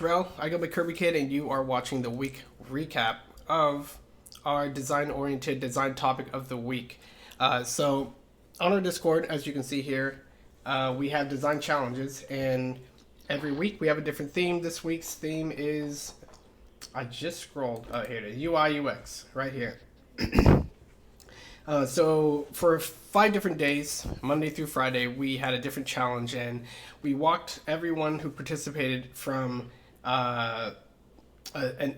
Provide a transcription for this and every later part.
Rel, I go by Kirby Kid, and you are watching the week recap of our design-oriented design topic of the week. So, on our Discord, as you can see here, we have design challenges, and every week we have a different theme. This week's theme is I just scrolled. Here it is, UI UX, right here. So for 5 different days, Monday through Friday, we had a different challenge, and we walked everyone who participated from uh, an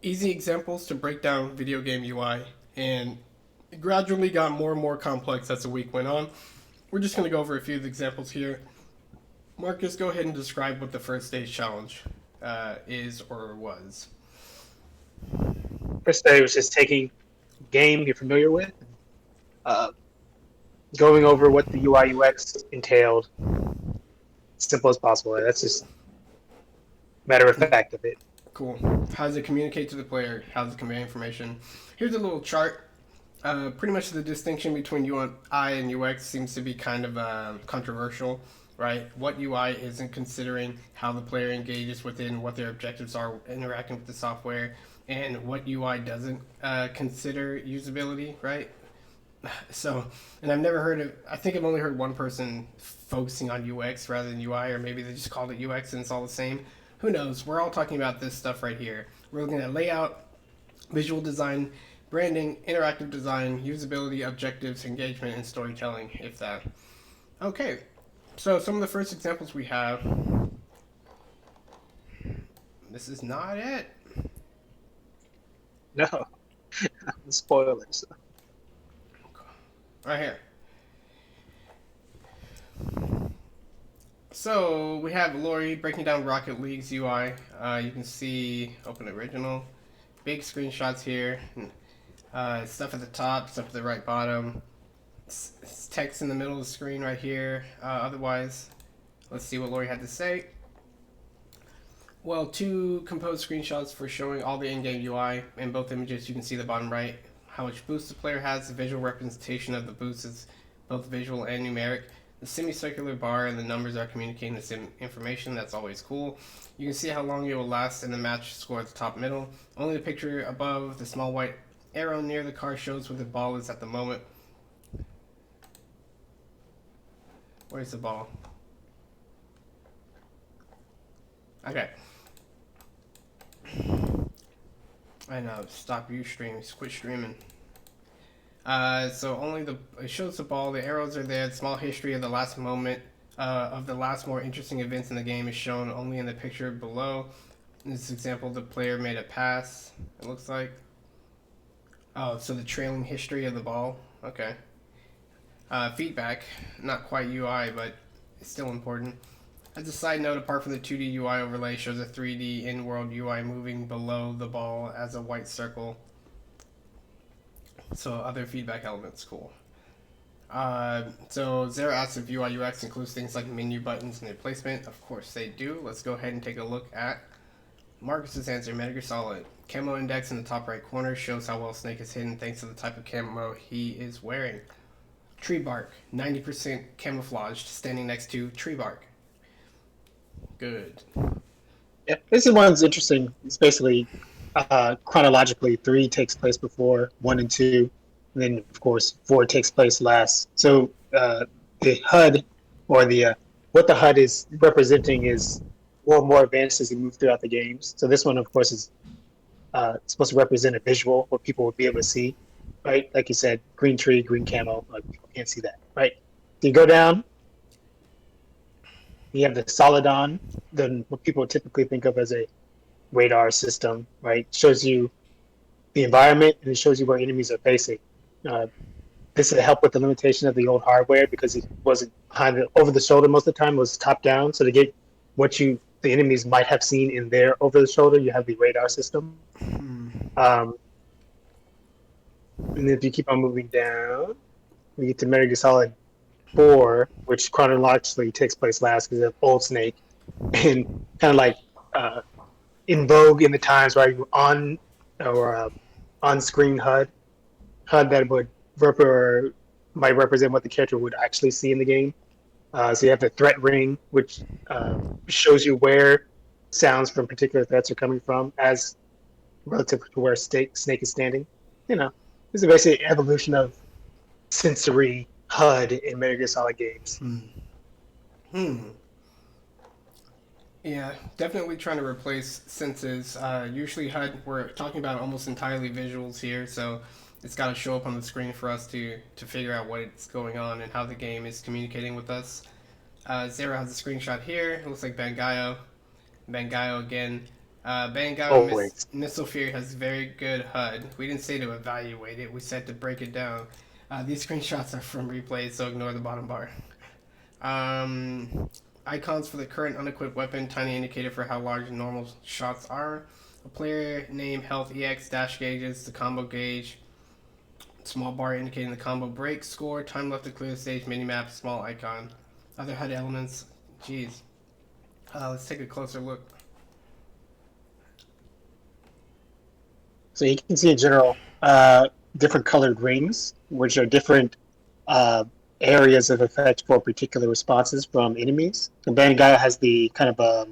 easy examples to break down video game UI, and it gradually got more and more complex as the week went on. We're just going to go over a few of the examples here. Marcus, go ahead and describe what the first day's challenge is or was. First day was just taking a game you're familiar with, uh, going over what the UI UX entailed, simple as possible. That's just matter of fact of it. Cool. How does it communicate to the player? How does it convey information? Here's a little chart. Pretty much the distinction between UI and UX seems to be kind of controversial, right? What UI isn't considering how the player engages within what their objectives are interacting with the software, and what UI doesn't consider usability, right? So, and I've never heard of, I think I've only heard one person focusing on UX rather than UI, or maybe they just called it UX and it's all the same. Who knows? We're all talking about this stuff right here. We're looking at layout, visual design, branding, interactive design, usability, objectives, engagement, and storytelling, if that. Okay, so some of the first examples we have. This is not it. No, spoilers. Right here. So we have Lori breaking down Rocket League's UI. You can see open original, big screenshots here. Stuff at the top, stuff at the right bottom. It's text in the middle of the screen right here. Otherwise, let's see what Lori had to say. Well, two composed screenshots for showing all the in-game UI. In both images, you can see the bottom right, how much boost the player has. The visual representation of the boost is both visual and numeric. The semicircular bar and the numbers are communicating the same information. That's always cool. You can see how long it will last in the match score at the top middle. Only the picture above the small white arrow near the car shows where the ball is at the moment. Where's the ball? Okay. I know. Stop you streaming. Quit streaming. So only it shows the ball. The arrows are there. The small history of the last moment of the last more interesting events in the game is shown only in the picture below. In this example, the player made a pass. It looks like. Oh, so the trailing history of the ball. Okay. Feedback, not quite UI, but it's still important. As a side note, apart from the 2D UI overlay, shows a 3D in-world UI moving below the ball as a white circle. So other feedback elements, cool. So Zero asks if UI UX includes things like menu buttons and their placement. Of course they do. Let's go ahead and take a look at Marcus's answer. Metal Gear Solid. Camo index in the top right corner shows how well Snake is hidden thanks to the type of camo he is wearing. Tree bark, 90% camouflaged, standing next to tree bark. Good. Yeah, this one's interesting. It's basically chronologically, 3 takes place before 1 and 2, and then of course 4 takes place last. So the HUD or the what the HUD is representing is more and more advanced as you move throughout the games. So this one, of course, is supposed to represent a visual what people would be able to see, right? Like you said, green tree, green camo. Like people can't see that, right? So you go down. You have the Solidon, then what people typically think of as a radar system, right? It shows you the environment and it shows you where enemies are facing. Uh, this would help with the limitation of the old hardware because it wasn't over the shoulder most of the time. It was top down, so to get what the enemies might have seen in their over the shoulder, you have the radar system. Um, and if you keep on moving down, we get to Metal Gear Solid 4, which chronologically takes place last because of Old Snake, and kind of like in vogue in the times, right? On or on-screen HUD that would might represent what the character would actually see in the game. So you have the threat ring, which shows you where sounds from particular threats are coming from, as relative to where Snake is standing. You know, it's a basic evolution of sensory HUD in Metal Gear Solid games. Hmm. Yeah, definitely trying to replace senses. Usually, HUD, we're talking about almost entirely visuals here, so it's got to show up on the screen for us to figure out what's going on and how the game is communicating with us. Zero has a screenshot here. It looks like Bangayo. Bangayo again. Bangayo Always. Missile Fury has very good HUD. We didn't say to evaluate it, we said to break it down. These screenshots are from replays, so ignore the bottom bar. Icons for the current unequipped weapon, tiny indicator for how large normal shots are. A player name, health, EX, dash gauges, the combo gauge, small bar indicating the combo break score, time left to clear the stage, minimap, small icon. Other HUD elements, jeez. Let's take a closer look. So you can see in general different colored rings, which are different uh, areas of effect for particular responses from enemies. The Bandai has the kind of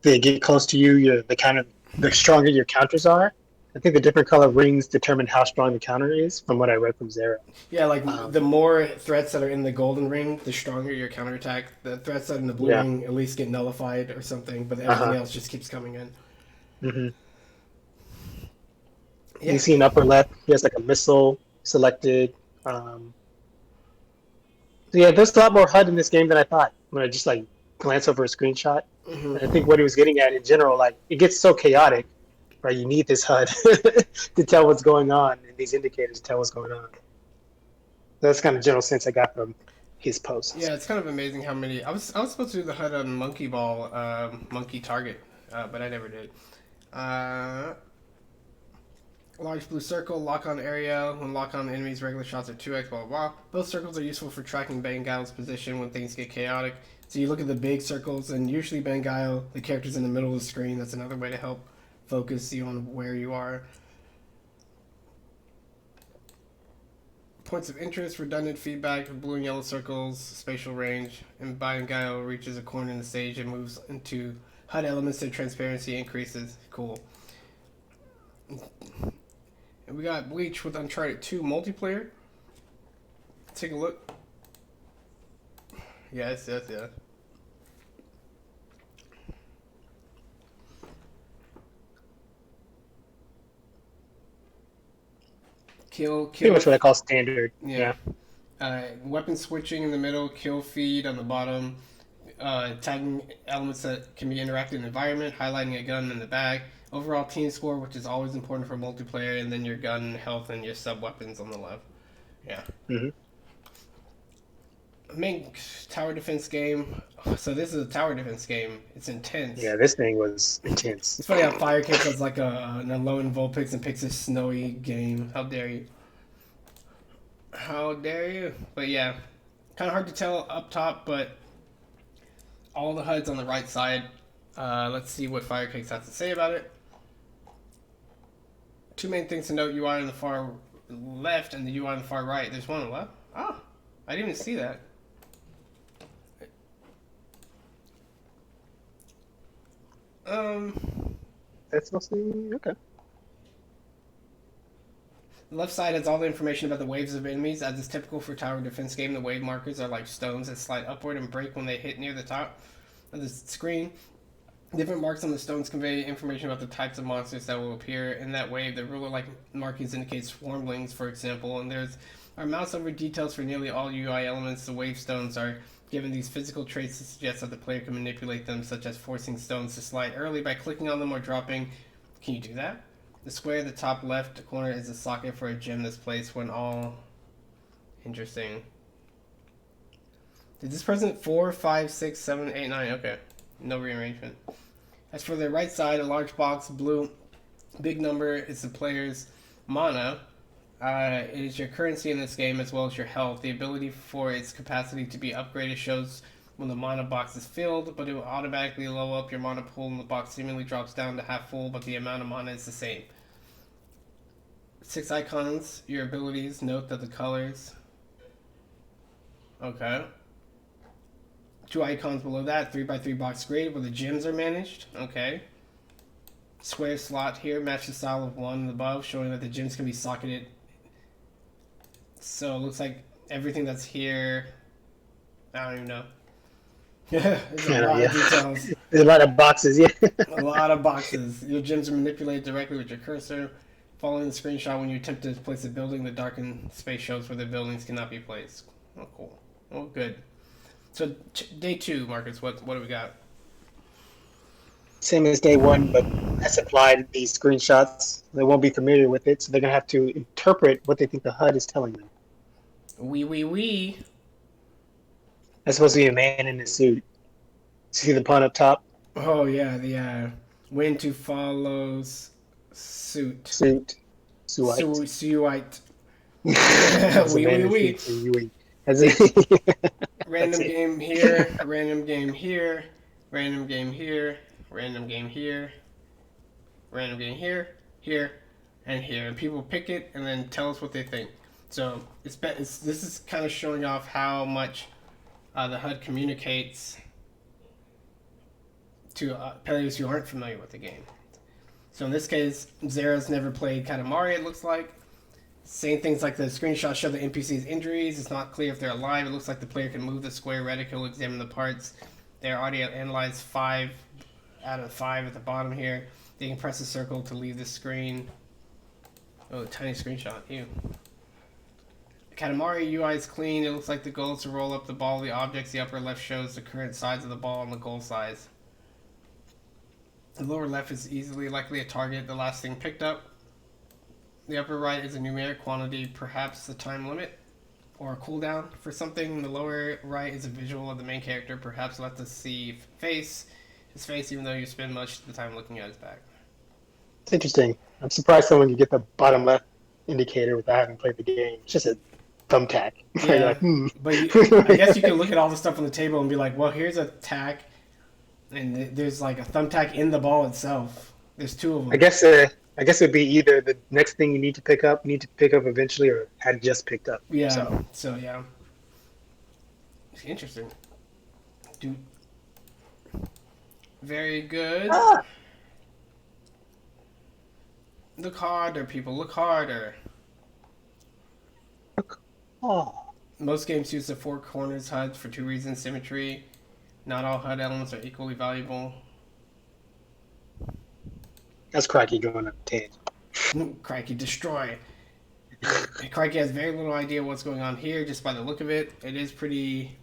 they get close to you, the stronger your counters are. I think the different color rings determine how strong the counter is, from what I read from Zero. Yeah, like the Um, more threats that are in the golden ring, the stronger your counterattack. The threats that are in the blue yeah. ring at least get nullified or something, but Uh everything huh. else just keeps coming in. Hmm. You Yeah, see in upper left, he has like a missile selected. Um, so yeah, there's a lot more HUD in this game than I thought when I just like glance over a screenshot. And I think what he was getting at in general, like it gets so chaotic, right? You need this HUD to tell what's going on, and these indicators to tell what's going on. That's kind of general sense I got from his posts. yeah, it's kind of amazing how many. I was supposed to do the HUD on Monkey Ball, Monkey Target, but I never did. Uh, Large blue circle, lock on area. When lock on enemies, regular shots are 2x, blah, blah, blah. Both circles are useful for tracking Bangao's position when things get chaotic. So you look at the big circles, and usually Bangao, the character's in the middle of the screen. That's another way to help focus you on where you are. Points of interest, redundant feedback, blue and yellow circles, spatial range. And Bangao reaches a corner in the stage and moves into HUD elements, so transparency increases. Cool. And we got Bleach with Uncharted 2 multiplayer. Take a look. Yes. Pretty Kill. much what I call standard. Yeah. Yeah. Weapon switching in the middle, kill feed on the bottom. Tagging elements that can be interacted in the environment, highlighting a gun in the bag. Overall team score, which is always important for multiplayer, and then your gun health and your sub weapons on the left. Yeah. Hmm. Main tower defense game. So this is a tower defense game. It's intense. Yeah, this thing was intense. It's funny how Fire Kick was like a lone Vulpix and picks a snowy game. How dare you? How dare you? But yeah, kind of hard to tell up top, but all the HUDs on the right side. Let's see what Fire Kicks has to say about it. Two main things to note: UI on the far left and the UI on the far right. There's one on the left. Oh, I didn't even see that. That's mostly okay. The left side has all the information about the waves of enemies. As is typical for tower defense game, the wave markers are like stones that slide upward and break when they hit near the top of the screen. Different marks on the stones convey information about the types of monsters that will appear in that wave. The ruler-like markings indicate swarmlings, for example, and there's our mouse over details for nearly all UI elements. The wave stones are given these physical traits to suggest that the player can manipulate them, such as forcing stones to slide early by clicking on them or dropping. Can you do that? The square at the top left corner is a socket for a gem that's placed when all... Interesting. Did this present 4, 5, 6, 7, 8, 9? Okay. No rearrangement. As for the right side, a large box, blue, big number is the player's mana. It is your currency in this game as well as your health. The ability for its capacity to be upgraded shows when the mana box is filled, but it will automatically low up your mana pool and the box seemingly drops down to half full, but the amount of mana is the same. 6 icons, your abilities. Note that the colors. Okay. Two icons below that, 3x3 box grid where the gyms are managed. Okay. Square slot here, match the style of one above, showing that the gyms can be socketed. So it looks like everything that's here, I don't even know. There's a lot of details. There's a lot of boxes, yeah. A lot of boxes. Your gyms are manipulated directly with your cursor. Following the screenshot, when you attempt to place a building, the darkened space shows where the buildings cannot be placed. Oh, cool. Oh, good. So, day 2, Marcus, what do we got? Same as day 1, but I supplied these screenshots. They won't be familiar with it, so they're going to have to interpret what they think the HUD is telling them. Wee. That's supposed to be a man in a suit. See the pun up top? Oh, yeah, the when to follows suit. Suit. Suite. Wee. Random game here, random game here, random game here, random game here, random game here, here, and here. And people pick it and then tell us what they think. So this is kind of showing off how much the HUD communicates to players who aren't familiar with the game. So in this case, Zera's never played Katamari, it looks like. Saying things like the screenshots show the NPC's injuries. It's not clear if they're alive. It looks like the player can move the square reticle, examine the parts. They're already analyzed 5 out of 5 at the bottom here. They can press a circle to leave the screen. Oh, tiny screenshot. Ew. Katamari UI is clean. It looks like the goal is to roll up the ball of the objects. The upper left shows the current size of the ball and the goal size. The lower left is easily likely a target, the last thing picked up. The upper right is a numeric quantity, perhaps the time limit or a cooldown for something. The lower right is a visual of the main character, perhaps lets us see his face, even though you spend much of the time looking at his back. It's interesting. I'm surprised someone could get the bottom left indicator without having played the game. It's just a thumbtack. Yeah, but I guess you can look at all the stuff on the table and be like, well, here's a tack, and there's like a thumbtack in the ball itself. There's 2 of them. I guess it'd be either the next thing you need to pick up eventually, or had just picked up. Yeah. So yeah. Interesting. Dude. Very good. Look harder, people. Look harder. Most games use the 4 corners HUD for 2 reasons. Symmetry. Not all HUD elements are equally valuable. That's Crikey going up 10. Crikey, destroy. Crikey has very little idea what's going on here, just by the look of it. It is pretty...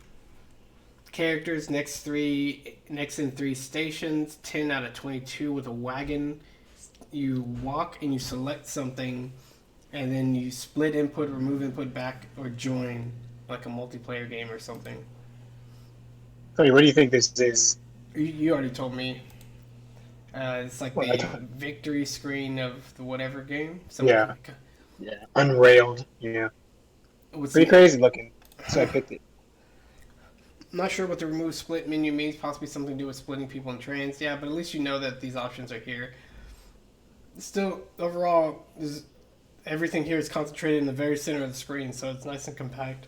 Characters, next in 3 stations, 10 out of 22 with a wagon. You walk and you select something, and then you split input, remove input back, or join, like a multiplayer game or something. Tony, what do you think this is? You already told me. It's like the victory screen of the whatever game. Yeah. Unrailed. Yeah. Pretty crazy looking. So I picked it. I'm not sure what the remove split menu means. Possibly something to do with splitting people in trains. Yeah, but at least you know that these options are here. Still, overall, everything here is concentrated in the very center of the screen, so it's nice and compact.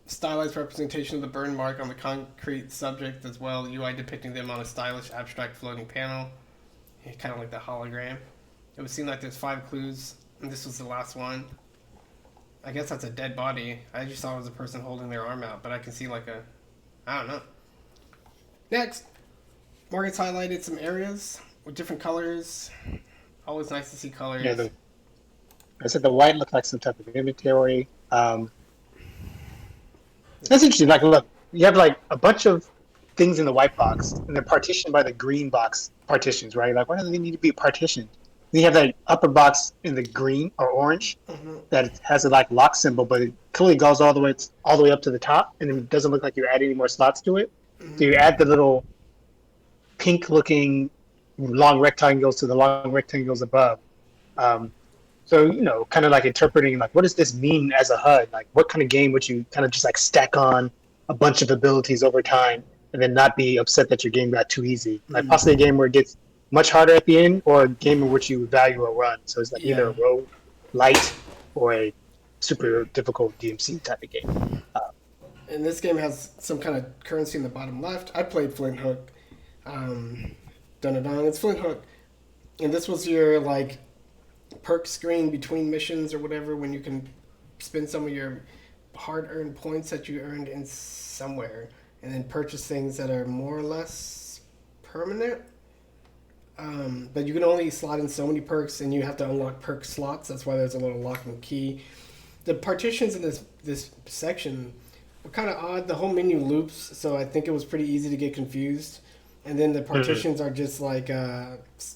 Stylized representation of the burn mark on the concrete subject as well. UI depicting them on a stylish, abstract floating panel. Kind of like the hologram. It would seem like there's 5 clues, and this was the last one. I guess that's a dead body. I just thought it was a person holding their arm out, but I can see like I don't know. Next, Morgan's highlighted some areas with different colors. Always nice to see colors. Yeah, I said the white looked like some type of inventory. That's interesting. Like, look, you have like a bunch of things in the white box, and they're partitioned by the green box partitions, right? Like, why do they need to be partitioned? Then you have that upper box in the green or orange that has a like lock symbol, but it clearly goes all the way up to the top, and it doesn't look like you're adding any more slots to it. So you add the little pink-looking long rectangles to the long rectangles above. So, kind of like interpreting, like, what does this mean as a HUD? Like, what kind of game would you kind of just like stack on a bunch of abilities over time and then not be upset that your game got too easy? Like, possibly a game where it gets much harder at the end, or a game in which you value a run. So it's like either a road light or a super difficult DMC type of game. And this game has some kind of currency in the bottom left. I played Flint Hook. Dun dun dun. It's Flint Hook, and this was your like perk screen between missions or whatever when you can spend some of your hard-earned points that you earned in somewhere, and then purchase things that are more or less permanent. But you can only slot in so many perks, and you have to unlock perk slots. That's why there's a little lock and key. The partitions in this section were kind of odd. The whole menu loops, so I think it was pretty easy to get confused. And then the partitions are just like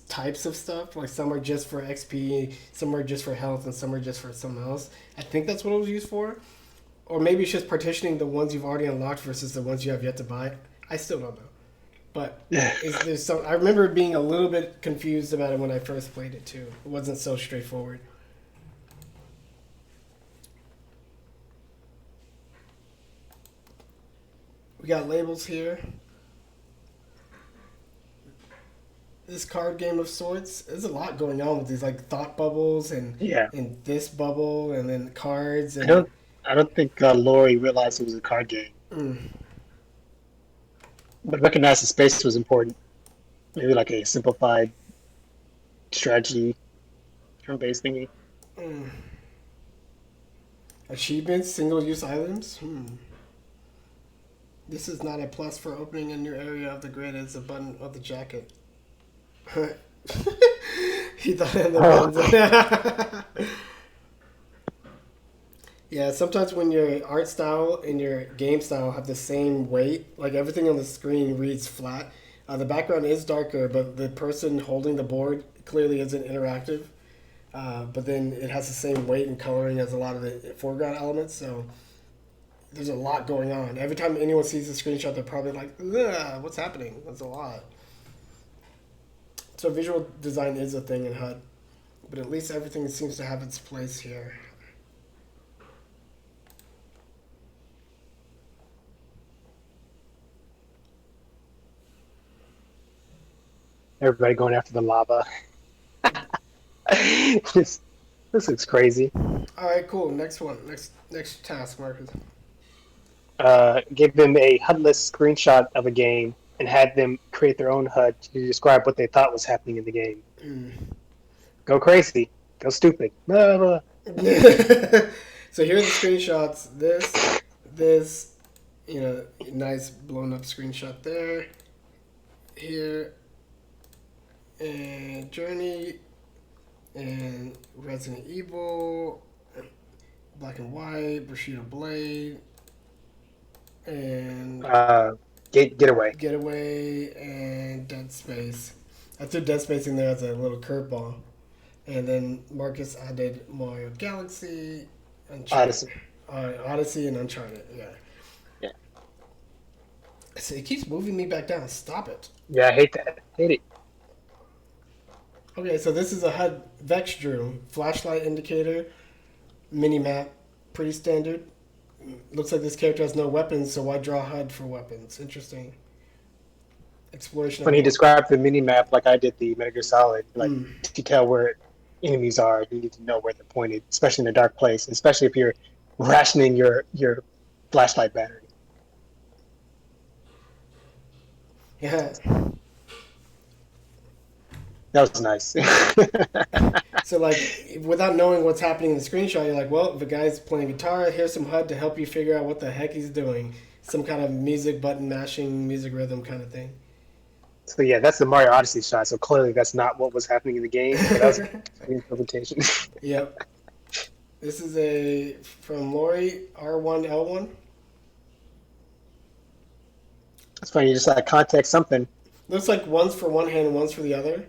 types of stuff. Like some are just for XP, some are just for health, and some are just for something else. I think that's what it was used for. Or maybe it's just partitioning the ones you've already unlocked versus the ones you have yet to buy. I still don't know. But there's some. I remember being a little bit confused about it when I first played it too. It wasn't so straightforward. We got labels here. This card game of sorts. There's a lot going on with these like thought bubbles and this bubble and then cards. And I don't think Lori realized it was a card game, but recognized the space was important. Maybe like a simplified strategy turn-based thingy. Achievements, single-use items. This is not a plus for opening a new area of the grid as a button of the jacket. He thought in the buttons. Yeah, sometimes when your art style and your game style have the same weight, like everything on the screen reads flat. The background is darker, but the person holding the board clearly isn't interactive. But then it has the same weight and coloring as a lot of the foreground elements, so there's a lot going on. Every time anyone sees the screenshot, they're probably like, ugh, what's happening? That's a lot. So visual design is a thing in HUD, but at least everything seems to have its place here. Everybody going after the lava. this looks crazy. All right, cool. Next one. Next task, Marcus. Gave them a HUD-less screenshot of a game and had them create their own HUD to describe what they thought was happening in the game. Go crazy. Go stupid. Blah, blah. So here are the screenshots. This, nice blown up screenshot there. Here, and Journey, and Resident Evil, Black and White, Bushido Blade, and Getaway, and Dead Space. I threw Dead Space in there as a little curveball. And then Marcus added Mario Galaxy, Odyssey, and Uncharted. Yeah. So it keeps moving me back down. Stop it. Yeah, I hate that. Hate it. Okay, so this is a HUD Vex drew. Flashlight indicator, mini map, pretty standard. Looks like this character has no weapons, so why draw HUD for weapons? Interesting. Exploration. When he described the mini map like I did the Metal Gear Solid, like to tell where enemies are, you need to know where they're pointed, especially in a dark place, especially if you're rationing your flashlight battery. Yeah. That was nice. So, like, without knowing what's happening in the screenshot, you're like, well, the guy's playing guitar. Here's some HUD to help you figure out what the heck he's doing. Some kind of music button mashing, music rhythm kind of thing. So, yeah, that's the Mario Odyssey shot. So, clearly, that's not what was happening in the game. But that was an interpretation. Yep. This is from Lori, R1L1. That's funny. You just like context something. Looks like one's for one hand and one's for the other.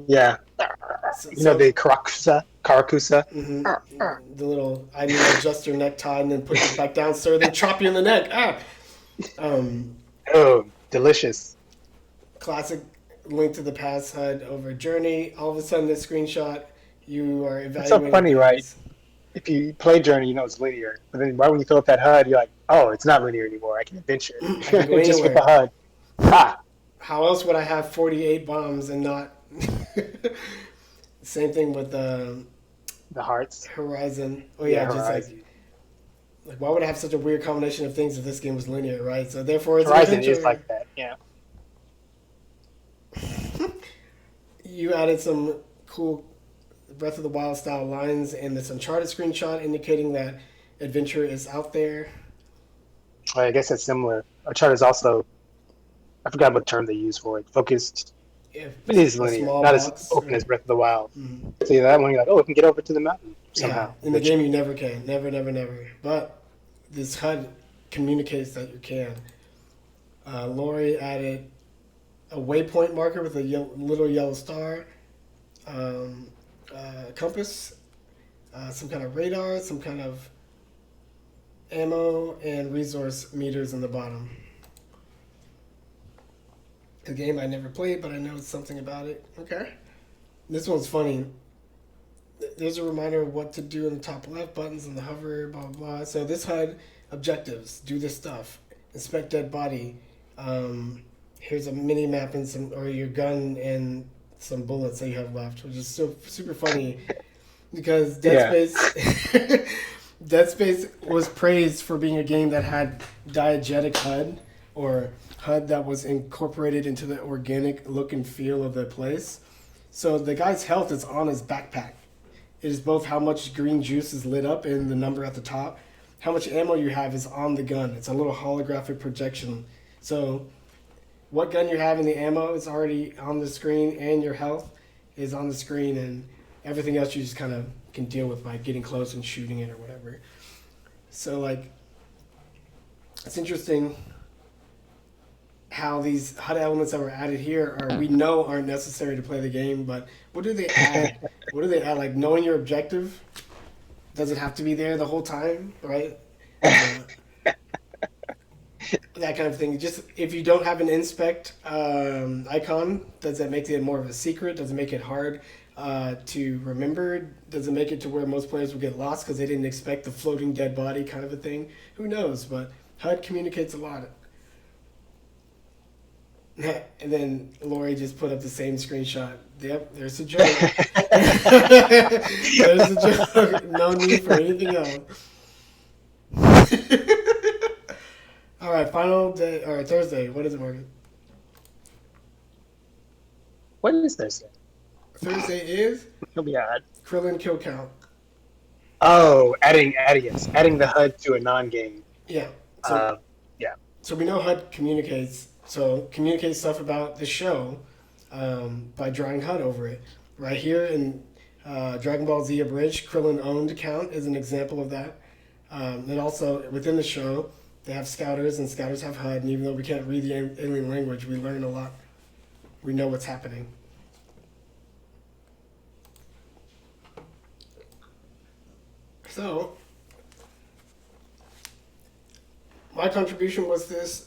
Yeah. The Karakusa. Mm-hmm. The little, I need to adjust your necktie and then put it back down, sir, then chop you in the neck. Oh, delicious. Classic Link to the Past HUD over Journey. All of a sudden, this screenshot, you are evaluating. It's so funny, right? If you play Journey, you know it's linear. But then right when you fill up that HUD, you're like, oh, it's not linear anymore. I can adventure. Just with the HUD. How else would I have 48 bombs and not... Same thing with the hearts. Horizon. Oh yeah, just Horizon. like Like, why would I have such a weird combination of things if this game was linear, right? So therefore, it's an Horizon is adventure. like that. Yeah. You added some cool Breath of the Wild style lines in this Uncharted screenshot, indicating that adventure is out there. Well, I guess it's similar. Uncharted is also, I forgot what term they use for it. Focused. If It is a linear, small not as box, open right? as Breath of the Wild. Mhm. So yeah, that one, you're like, oh, we can get over to the mountain Yeah, somehow. in the game you never can, never, never, never. But this HUD communicates that you can. Lori added a waypoint marker with a little yellow star, compass, some kind of radar, some kind of ammo, and resource meters in the bottom. A game I never played, but I know something about it. Okay. This one's funny. There's a reminder of what to do in the top left, buttons in the hover, blah, blah, blah. So this HUD, objectives, do this stuff. Inspect dead body. Here's a mini map and some, or your gun and some bullets that you have left, which is so super funny because Dead Space was praised for being a game that had diegetic HUD, or HUD that was incorporated into the organic look and feel of the place. So the guy's health is on his backpack. It is both how much green juice is lit up in the number at the top, how much ammo you have is on the gun. It's a little holographic projection. So what gun you have and the ammo is already on the screen, and your health is on the screen, and everything else you just kind of can deal with by getting close and shooting it or whatever. So like, it's interesting how these HUD elements that were added here are, we know, aren't necessary to play the game, but what do they add? What do they add? Like, knowing your objective, does it have to be there the whole time, right? That kind of thing. Just if you don't have an inspect icon, does that make it more of a secret? Does it make it hard to remember? Does it make it to where most players will get lost because they didn't expect the floating dead body kind of a thing? Who knows? But HUD communicates a lot. And then Lori just put up the same screenshot. Yep, there's a joke. There's a joke. No need for anything else. All right, final day. All right, Thursday. What is it, Morgan? What is this? Thursday is It'll be odd. Krillin kill count. Oh, adding the HUD to a non-game. Yeah. So, yeah. So we know HUD communicates. So communicates stuff about the show by drawing HUD over it. Right here in Dragon Ball Z Abridged, Krillin owned count is an example of that. And also within the show, they have scouters, and scouters have HUD. And even though we can't read the alien language, we learn a lot. We know what's happening. So, my contribution was this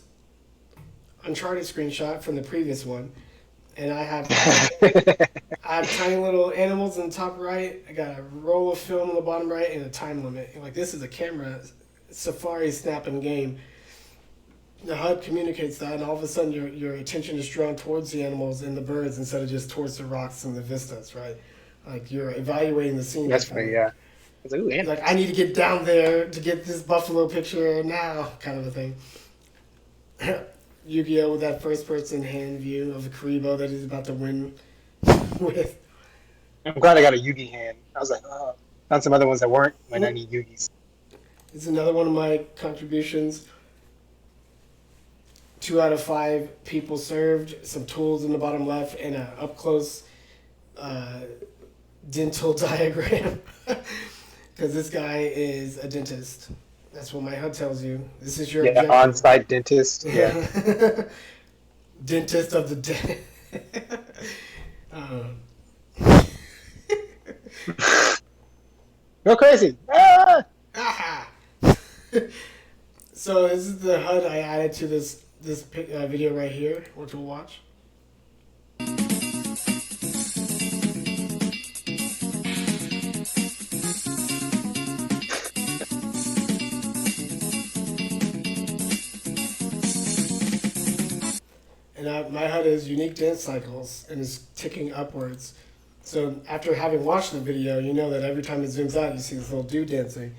Uncharted screenshot from the previous one, and I have tiny little animals in the top right. I got a roll of film in the bottom right, and a time limit. And like, this is a camera Safari snapping game. The HUD communicates that, and all of a sudden your attention is drawn towards the animals and the birds instead of just towards the rocks and the vistas, right? Like, you're evaluating the scene. That's funny, yeah. It's like, ooh, Like, I need to get down there to get this buffalo picture now, kind of a thing. Yu-Gi-Oh! With that first-person hand view of the Karibo that he's about to win with. I'm glad I got a Yugi hand. I was like, oh, found some other ones that weren't. Might not need Yugis. This is another one of my contributions. 2 out of 5 people served. Some tools in the bottom left, and an up-close dental diagram. Because this guy is a dentist. That's what my HUD tells you. This is your objective. On-site dentist. Yeah. Dentist of the day. Go crazy. Ah! Aha! So this is the HUD I added to this video right here, which we'll watch. And my HUD is unique dance cycles and is ticking upwards. So after having watched the video, you know that every time it zooms out, you see this little dude dancing.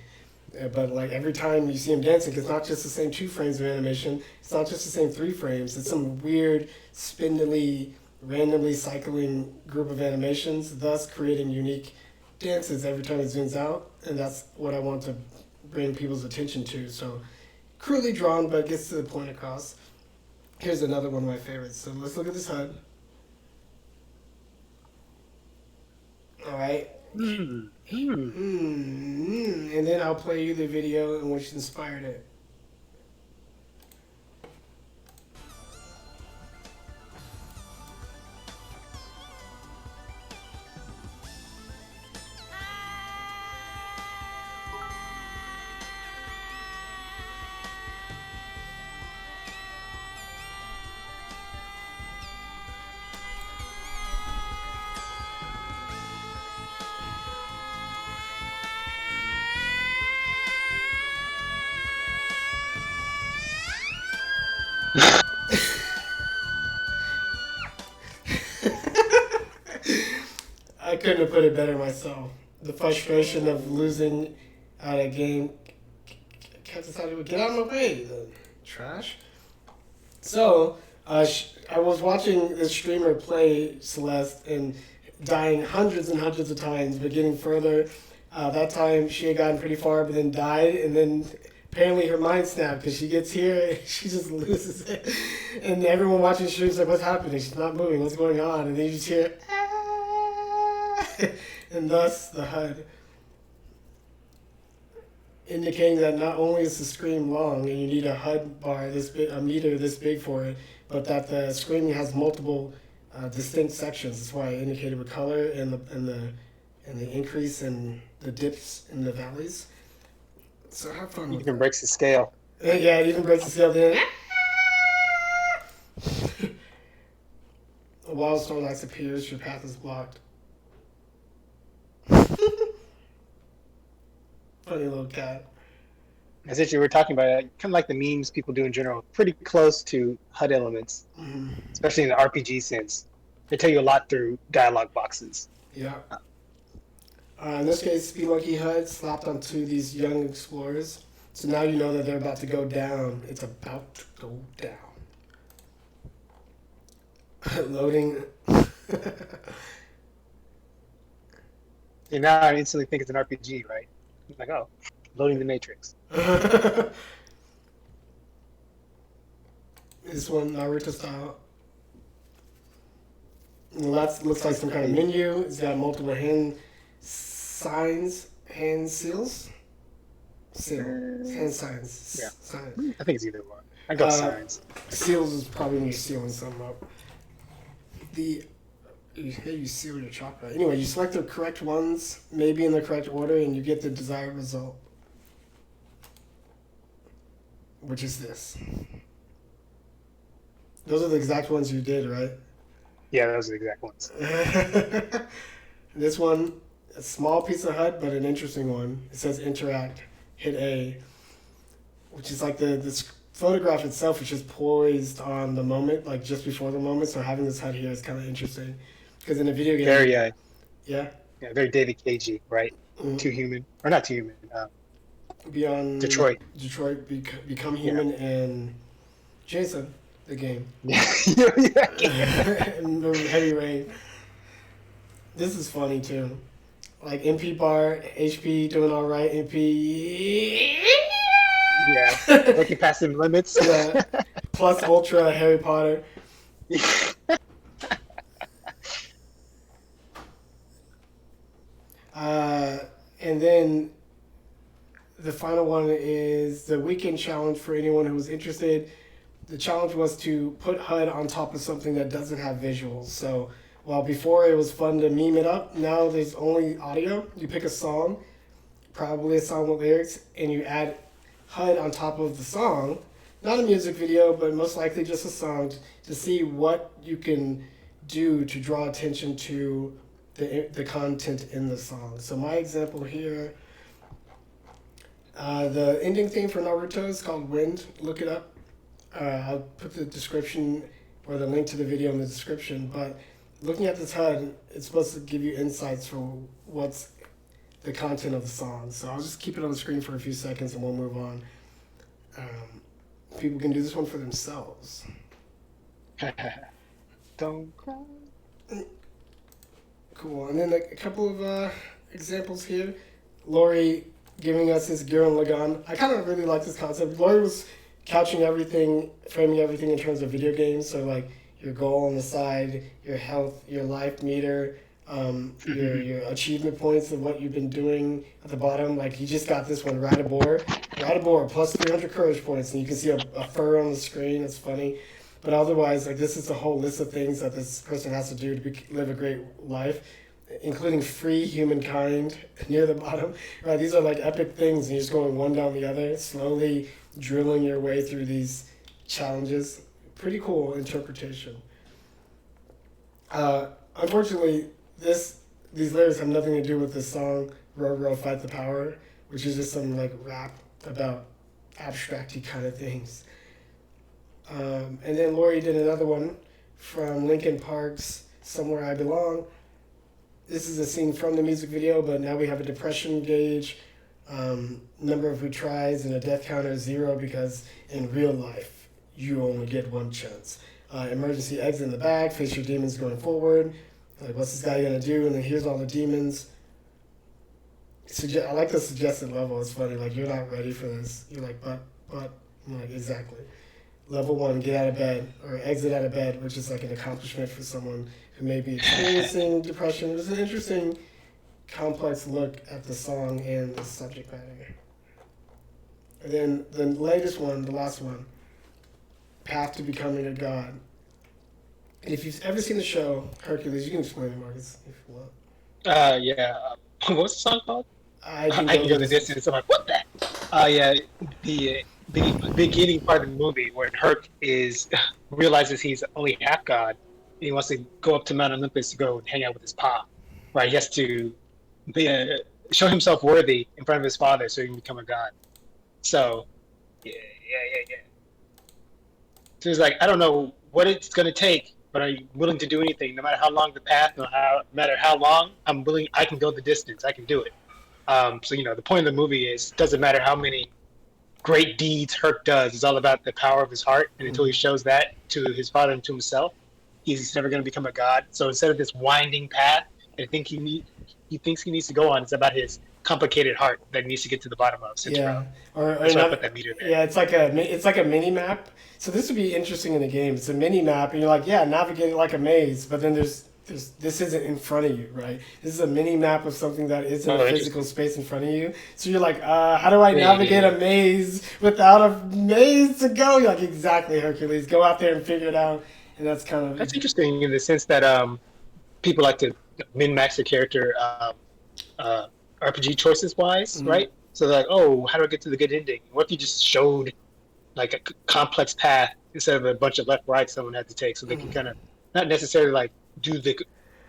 But like every time you see him dancing, it's not just the same 2 frames of animation. It's not just the same 3 frames. It's some weird, spindly, randomly cycling group of animations, thus creating unique dances every time it zooms out. And that's what I want to bring people's attention to. So crudely drawn, but gets to the point across. Here's another one of my favorites. So let's look at this HUD. All right. And then I'll play you the video in which inspired it. I couldn't have put it better myself. The frustration of losing at a game. Get out of my way, the trash. So, I was watching this streamer play Celeste and dying hundreds and hundreds of times, but getting further. That time she had gotten pretty far, but then died, and then apparently her mind snapped because she gets here and she just loses it. And everyone watching streams like, what's happening? She's not moving. What's going on? And then you just hear, and thus the HUD, indicating that not only is the screen long and you need a HUD bar this big, a meter this big for it, but that the screen has multiple distinct sections. That's why I indicated with color and the increase and the dips and the valleys. So have fun with it. Even breaks the scale. Yeah, it even breaks the scale. Then a wild Snorlax appears. Your path is blocked. Funny little cat. As if you were talking about it, kind of like the memes people do in general, pretty close to HUD elements, especially in the RPG sense. They tell you a lot through dialogue boxes. Yeah. In this case, Spelunky HUD slapped onto these young explorers. So now you know that they're about to go down. It's about to go down. Loading. And now I instantly think it's an RPG, right? I'm like, oh, loading the Matrix. This one, Naruto style. And that looks like some kind of menu. It's got multiple hand signs, hand seals. Hand signs. Yeah. Signs. I think it's either one. I got signs. Seals is probably when you're sealing something up. You seal your chocolate. Anyway, you select the correct ones, maybe in the correct order, and you get the desired result. Which is this. Those are the exact ones you did, right? Yeah, those are the exact ones. This one, a small piece of HUD, but an interesting one. It says interact, hit A, which is like this photograph itself is just poised on the moment, like just before the moment. So having this HUD here is kind of interesting. Because in a video game... Very, yeah, very David Cagey, right? Too Human. Or not Too Human. Beyond... Detroit, Become Human, and Jason, the game. Yeah. And Heavy Rain. This is funny too. Like MP bar, HP doing all right, MP. Yeah, looking past some limits. Yeah. Plus Ultra Harry Potter. And then the final one is the Weeknd challenge for anyone who was interested. The challenge was to put HUD on top of something that doesn't have visuals. So while before it was fun to meme it up, now there's only audio. You pick a song, probably a song with lyrics, and you add HUD on top of the song. Not a music video, but most likely just a song to see what you can do to draw attention to the content in the song. So my example here, the ending theme for Naruto is called Wind. Look it up. I'll put the description or the link to the video in the description. But looking at this HUD, it's supposed to give you insights for what's the content of the song. So I'll just keep it on the screen for a few seconds and we'll move on. People can do this one for themselves. Don't cry. Cool. And then a couple of examples here. Lori giving us this Gurren Lagann. I kind of really like this concept. Lori was couching everything, framing everything in terms of video games. So like your goal on the side, your health, your life meter, your achievement points of what you've been doing at the bottom. Like you just got this one, Radibor plus 300 courage points, and you can see a fur on the screen. It's funny. But otherwise, like this is a whole list of things that this person has to do to live a great life, including free humankind near the bottom. Right, these are like epic things, and you're just going one down the other, slowly drilling your way through these challenges. Pretty cool interpretation. Unfortunately, these lyrics have nothing to do with the song "Row Row Fight the Power," which is just some like rap about abstracty kind of things. And then Lori did another one from Linkin Park's "Somewhere I Belong." This is a scene from the music video, but now we have a depression gauge, number of retries, and a death counter of 0 because in real life, you only get one chance. Emergency exit in the back, face your demons going forward. Like, what's this guy gonna do? And then here's all the demons. I like the suggested level. It's funny. Like, you're not ready for this. You're like, but. I'm like, exactly. Level 1, get out of bed, or exit out of bed, which is like an accomplishment for someone who may be experiencing depression. It's an interesting, complex look at the song and the subject matter. And then the latest one, the last one, Path to Becoming a God. And if you've ever seen the show Hercules, you can explain it, Marcus, if you want. Yeah. What's the song called? I Can go the distance. I'm like, what that? Yeah. The beginning part of the movie where Herc realizes he's only half god, and he wants to go up to Mount Olympus to go and hang out with his pa. Right? He has to show himself worthy in front of his father so he can become a god. So, yeah. So he's like, I don't know what it's going to take, but I'm willing to do anything, no matter how long the path, no matter how long, I'm willing. I can go the distance. I can do it. So the point of the movie is, it doesn't matter how many great deeds Herc does. It's all about the power of his heart, and until he shows that to his father and to himself, he's never going to become a god. So instead of this winding path, I think he thinks he needs to go on. It's about his complicated heart that he needs to get to the bottom of. Yeah, that's why I put that meter there. Yeah, it's like a mini map. So this would be interesting in the game. It's a mini map, and you're like, navigate it like a maze. But then there's this isn't in front of you, right? This is a mini map of something that isn't a physical space in front of you. So you're like, how do I navigate a maze without a maze to go? You're like, exactly, Hercules. Go out there and figure it out. And that's interesting in the sense that people like to min-max their character RPG choices wise, right? So they're like, oh, how do I get to the good ending? What if you just showed like a complex path instead of a bunch of left right someone had to take, so they can kind of not necessarily like do the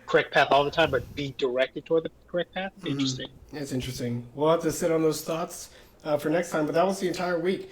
correct path all the time, but be directed toward the correct path? Interesting. It's interesting. We'll have to sit on those thoughts for next time, but that was the entire week.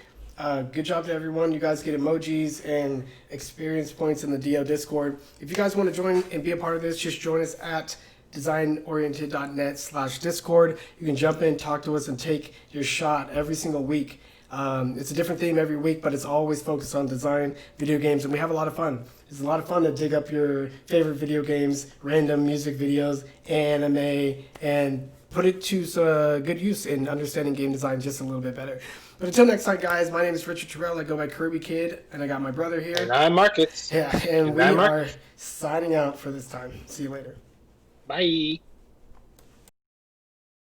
Good job to everyone. You guys get emojis and experience points in the DO Discord. If you guys want to join and be a part of this, just join us at designoriented.net/Discord. You can jump in, talk to us, and take your shot every single week. It's a different theme every week, but it's always focused on design, video games, and we have a lot of fun. It's a lot of fun to dig up your favorite video games, random music videos, anime, and put it to good use in understanding game design just a little bit better. But until next time, guys, my name is Richard Terrell. I go by Kirby Kid, and I got my brother here. And I'm Marcus. Yeah, and we are signing out for this time. See you later. Bye.